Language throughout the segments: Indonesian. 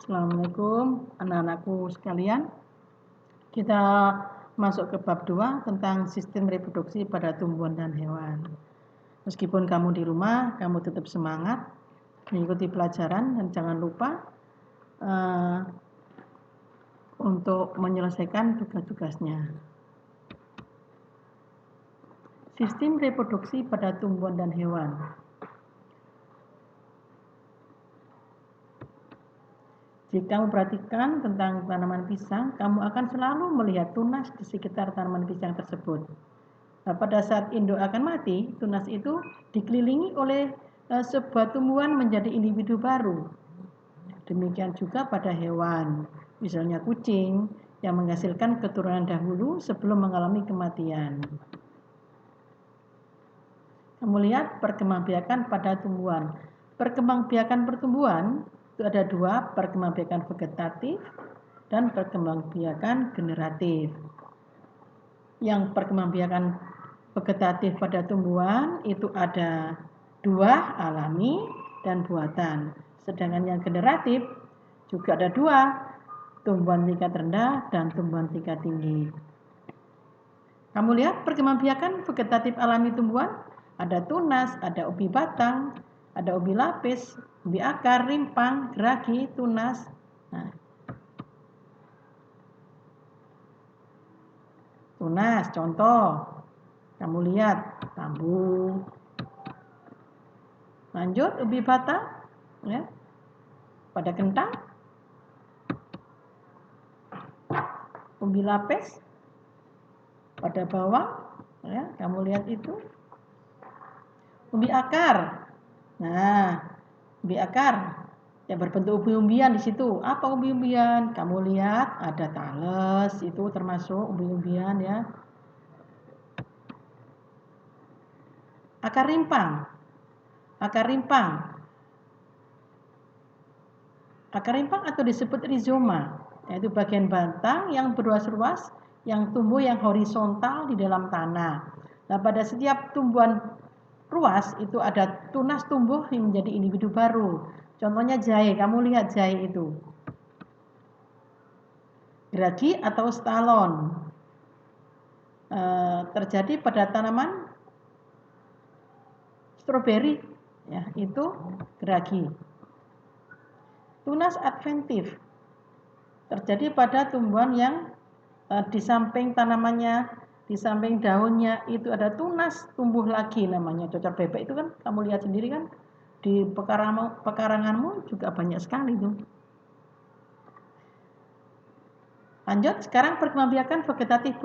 Assalamualaikum anak-anakku sekalian. Kita masuk ke bab 2 tentang sistem reproduksi pada tumbuhan dan hewan. Meskipun kamu di rumah, kamu tetap semangat mengikuti pelajaran dan jangan lupa untuk menyelesaikan tugas-tugasnya. Sistem reproduksi pada tumbuhan dan hewan. Jika kamu perhatikan tentang tanaman pisang, kamu akan selalu melihat tunas di sekitar tanaman pisang tersebut. Nah, pada saat induk akan mati, tunas itu dikelilingi oleh sebuah tumbuhan menjadi individu baru. Demikian juga pada hewan, misalnya kucing yang menghasilkan keturunan dahulu sebelum mengalami kematian. Kamu lihat perkembangbiakan pada tumbuhan. Perkembangbiakan pertumbuhan itu ada dua, perkembangbiakan vegetatif dan perkembangbiakan generatif. Yang perkembangbiakan vegetatif pada tumbuhan itu ada dua, alami dan buatan. Sedangkan yang generatif juga ada dua, tumbuhan tingkat rendah dan tumbuhan tingkat tinggi. Kamu lihat perkembangbiakan vegetatif alami tumbuhan, ada tunas, ada ubi batang, ada ubi lapis, ubi akar, rimpang, geragi, tunas. Nah, tunas, contoh, kamu lihat bambu. Lanjut, ubi batang, ya, pada kentang, ubi lapis, pada bawang, ya, kamu lihat itu. Ubi akar, nah, ubi akar yang berbentuk umbi-umbian di situ. Apa umbi-umbian? Kamu lihat ada tales, itu termasuk umbi-umbian ya. Akar rimpang. Akar rimpang atau disebut rizoma, yaitu bagian batang yang berruas-ruas yang tumbuh yang horizontal di dalam tanah. Nah, pada setiap tumbuhan ruas itu ada tunas tumbuh yang menjadi individu baru. Contohnya jahe, kamu lihat jahe itu. Geragi atau stalon terjadi pada tanaman stroberi, ya, itu geragi. Tunas adventif terjadi pada tumbuhan yang di samping tanamannya, di samping daunnya itu ada tunas tumbuh lagi, namanya cocor bebek. Itu kan kamu lihat sendiri kan, di pekaranganmu juga banyak sekali tuh. Lanjut, sekarang perkembangbiakan vegetatif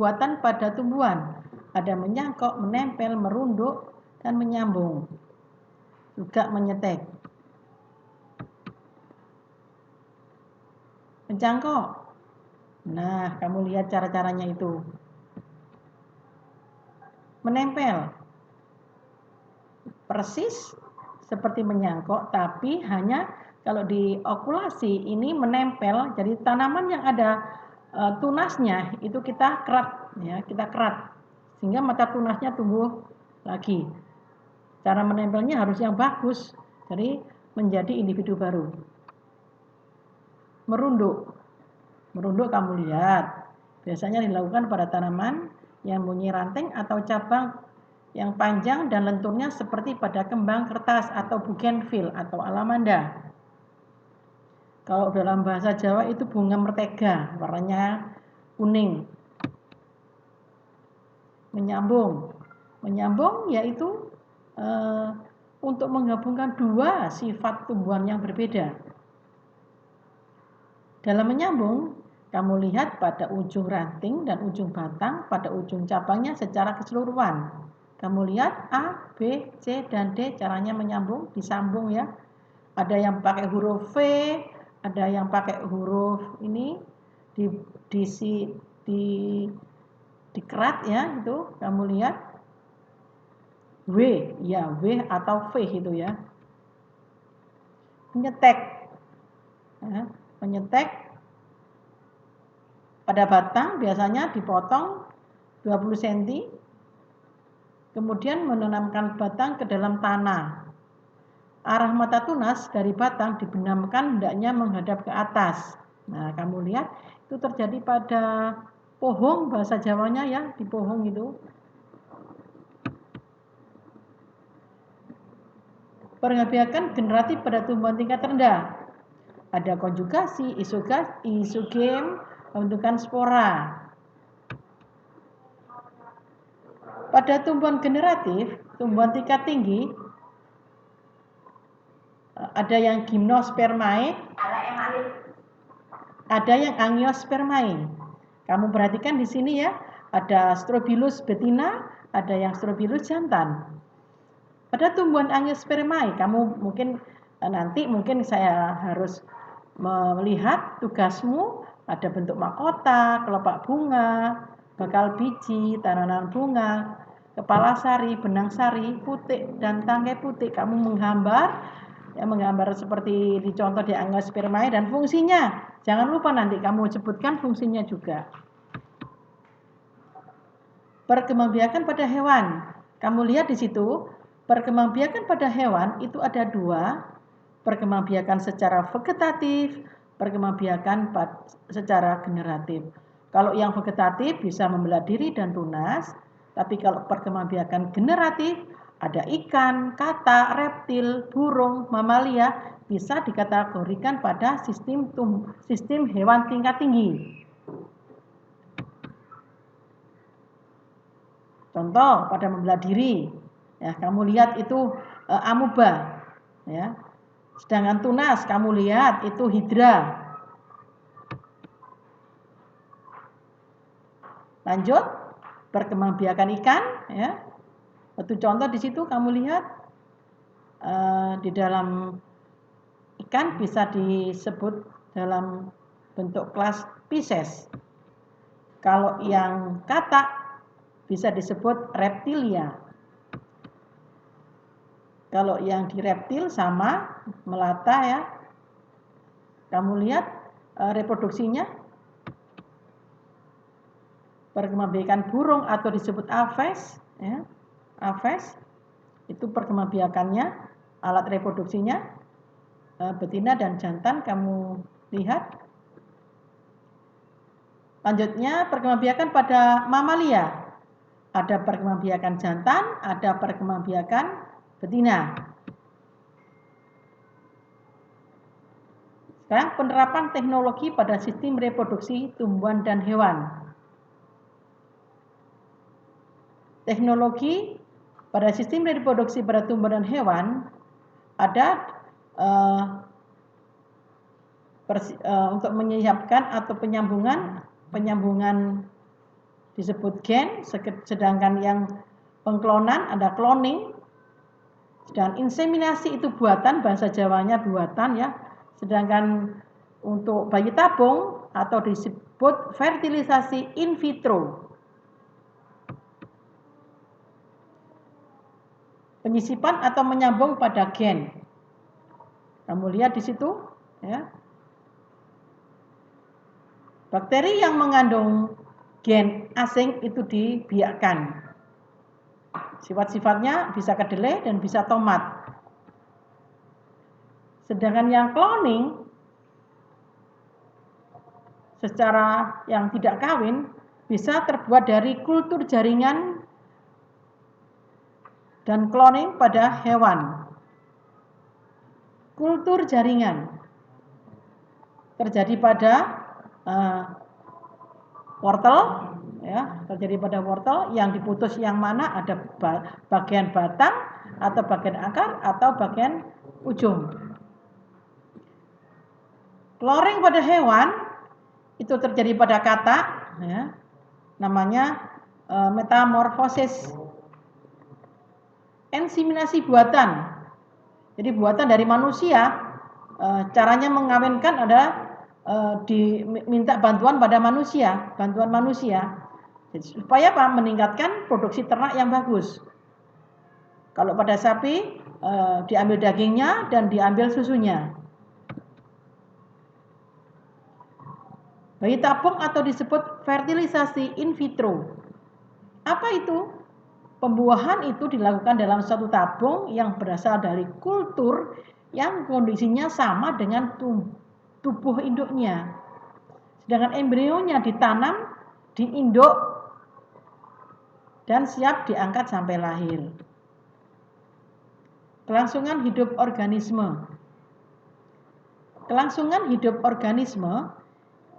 buatan pada tumbuhan. Ada menyangkok, menempel, merunduk, dan menyambung. Juga menyetek. Mencangkok. Nah, kamu lihat cara-caranya itu. Menempel. Persis seperti menyangkok, tapi hanya kalau di okulasi ini menempel. Jadi tanaman yang ada tunasnya itu kita kerat, ya, kita kerat sehingga mata tunasnya tumbuh lagi. Cara menempelnya harus yang bagus, jadi menjadi individu baru. Merunduk. Merunduk kamu lihat, biasanya dilakukan pada tanaman yang mempunyai ranting atau cabang yang panjang dan lenturnya seperti pada kembang kertas atau bougainville atau alamanda. Kalau dalam bahasa Jawa itu bunga mertega, warnanya kuning. Menyambung yaitu untuk menggabungkan dua sifat tumbuhan yang berbeda. Dalam menyambung, kamu lihat pada ujung ranting dan ujung batang, pada ujung cabangnya secara keseluruhan. Kamu lihat A, B, C, dan D caranya menyambung, disambung ya. Ada yang pakai huruf V, ada yang pakai huruf ini dikerat ya, itu kamu lihat W, ya W atau V itu ya. Menyetek pada batang biasanya dipotong 20 cm, kemudian menanamkan batang ke dalam tanah. arah mata tunas dari batang dibenamkan hendaknya menghadap ke atas. Nah, kamu lihat itu terjadi pada pohong, bahasa Jawanya ya, di pohong itu. Pengambiakan generatif pada tumbuhan tingkat rendah. Ada konjugasi, isogem, pembentukan spora. Pada tumbuhan generatif, tumbuhan tingkat tinggi, ada yang gymnospermae, ada yang angiospermae. Kamu perhatikan di sini ya, ada Strobilus betina, ada yang Strobilus jantan. Pada tumbuhan angiospermae, kamu mungkin nanti saya harus melihat tugasmu, ada bentuk mahkota, kelopak bunga, bakal biji, tanaman bunga, kepala sari, benang sari, putik, dan tangkai putik. Kamu menggambar seperti dicontoh di angiospermae dan fungsinya. Jangan lupa nanti kamu sebutkan fungsinya juga. Perkembangbiakan pada hewan. Kamu lihat di situ, perkembangbiakan pada hewan itu ada dua, perkembangbiakan secara vegetatif, perkembangbiakan secara generatif. Kalau yang vegetatif bisa membelah diri dan tunas, tapi kalau perkembangbiakan generatif ada ikan, kata, reptil, burung, mamalia bisa dikategorikan pada sistem hewan tingkat tinggi. Contoh pada membelah diri, ya kamu lihat itu amuba, ya. Sedangkan tunas kamu lihat itu hidra. Lanjut, perkembangbiakan ikan, ya. Satu contoh di situ kamu lihat di dalam ikan bisa disebut dalam bentuk kelas Pisces. Kalau yang katak bisa disebut reptilia. Kalau yang di reptil sama melata ya. Kamu lihat reproduksinya. Perkembangbiakan burung atau disebut aves ya. Aves itu perkembangbiakannya, alat reproduksinya betina dan jantan kamu lihat. Lanjutnya perkembangbiakan pada mamalia. Ada perkembangbiakan jantan, ada perkembangbiakan betina. Sekarang penerapan teknologi pada sistem reproduksi tumbuhan dan hewan. Teknologi pada sistem reproduksi pada tumbuhan dan hewan ada untuk menyiapkan atau penyambungan disebut gen, sedangkan yang pengklonan ada cloning, sedangkan inseminasi itu buatan, bahasa Jawanya buatan ya, sedangkan untuk bayi tabung atau disebut fertilisasi in vitro. Penyisipan atau menyambung pada gen. Kamu lihat di situ ya. Bakteri yang mengandung gen asing itu dibiakkan. Sifat-sifatnya bisa kedelai dan bisa tomat. Sedangkan yang cloning secara yang tidak kawin bisa terbuat dari kultur jaringan dan cloning pada hewan. Kultur jaringan terjadi pada wortel ya, terjadi pada wortel yang diputus yang mana ada bagian batang atau bagian akar atau bagian ujung. Cloning pada hewan itu terjadi pada katak ya, namanya metamorfosis. Inseminasi buatan, jadi buatan dari manusia, caranya mengawinkan adalah diminta bantuan manusia jadi, supaya apa? Meningkatkan produksi ternak yang bagus. Kalau pada sapi diambil dagingnya dan diambil susunya. Bayi tabung atau disebut fertilisasi in vitro. Apa itu? Pembuahan itu dilakukan dalam suatu tabung yang berasal dari kultur yang kondisinya sama dengan tubuh induknya. Sedangkan embrionya ditanam di induk dan siap diangkat sampai lahir. Kelangsungan hidup organisme. Kelangsungan hidup organisme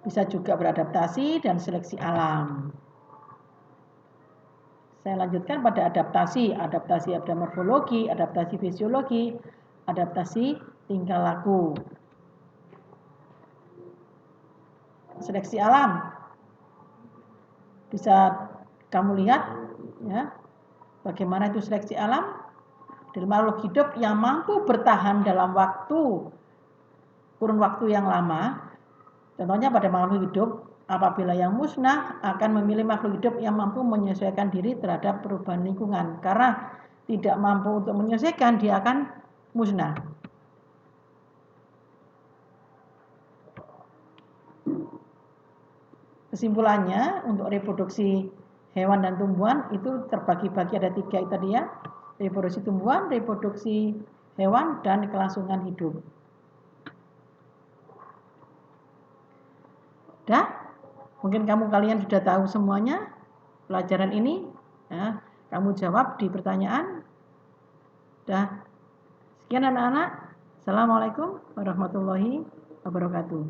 bisa juga beradaptasi dan seleksi alam. Saya lanjutkan pada adaptasi. Adaptasi ada morfologi, adaptasi fisiologi, adaptasi tingkah laku. Seleksi alam. Bisa kamu lihat ya, bagaimana itu seleksi alam dari makhluk hidup yang mampu bertahan dalam kurun waktu yang lama. Contohnya pada makhluk hidup, apabila yang musnah akan memilih makhluk hidup yang mampu menyesuaikan diri terhadap perubahan lingkungan. Karena tidak mampu untuk menyesuaikan, dia akan musnah. Kesimpulannya, untuk reproduksi hewan dan tumbuhan itu terbagi-bagi ada 3 itu tadi ya. Reproduksi tumbuhan, reproduksi hewan, dan kelangsungan hidup. Dah, mungkin kalian sudah tahu semuanya pelajaran ini. Ya, kamu jawab di pertanyaan. Dah, sekian anak-anak. Assalamualaikum warahmatullahi wabarakatuh.